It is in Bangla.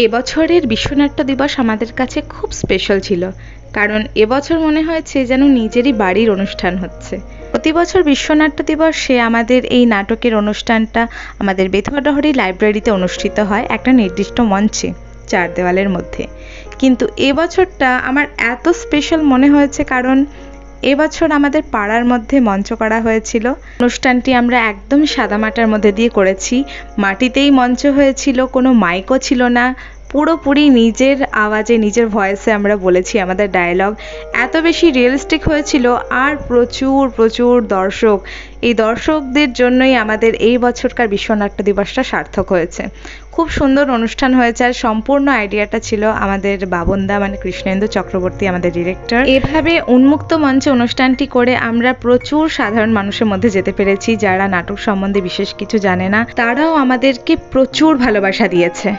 এবছরের বিশ্বনাট্য দিবস আমাদের কাছে খুব স্পেশাল ছিল, কারণ এবছর মনে হয়েছে যেন নিজেরই বাড়ির অনুষ্ঠান হচ্ছে। প্রতি বছর বিশ্বনাট্য দিবসে আমাদের এই নাটকের অনুষ্ঠানটা আমাদের বেথুয়াডহরি লাইব্রেরিতে অনুষ্ঠিত হয় একটা নির্দিষ্ট মঞ্চে, চার দেওয়ালের মধ্যে। কিন্তু এবছরটা আমার এত স্পেশাল মনে হয়েছে কারণ এবছর আমাদের পাড়ার মধ্যে মঞ্চ করা হয়েছিল। অনুষ্ঠানটি আমরা একদম সাদামাটার মধ্যে দিয়ে করেছি। মাটিতেই মঞ্চ হয়েছিল, কোনো মাইকও ছিল না, পুরোপুরি নিজের আওয়াজে নিজের ভয়েসে আমরা বলেছি আমাদের ডায়লগ। এত বেশি রিয়েলিস্টিক হয়েছিল, আর প্রচুর প্রচুর দর্শক। এই দর্শকদের জন্যই আমাদের এই বছরকার বিশ্বনাট্য দিবসটা সার্থক হয়েছে। খুব সুন্দর অনুষ্ঠান হয়েছে, আর সম্পূর্ণ আইডিয়াটা ছিল আমাদের বাবনদা মানে কৃষ্ণেন্দু চক্রবর্তী, আমাদের ডিরেক্টর। এভাবে উন্মুক্ত মঞ্চে অনুষ্ঠানটি করে আমরা প্রচুর সাধারণ মানুষের মধ্যে যেতে পেরেছি, যারা নাটক সম্বন্ধে বিশেষ কিছু জানে না, তারাও আমাদেরকে প্রচুর ভালোবাসা দিয়েছে।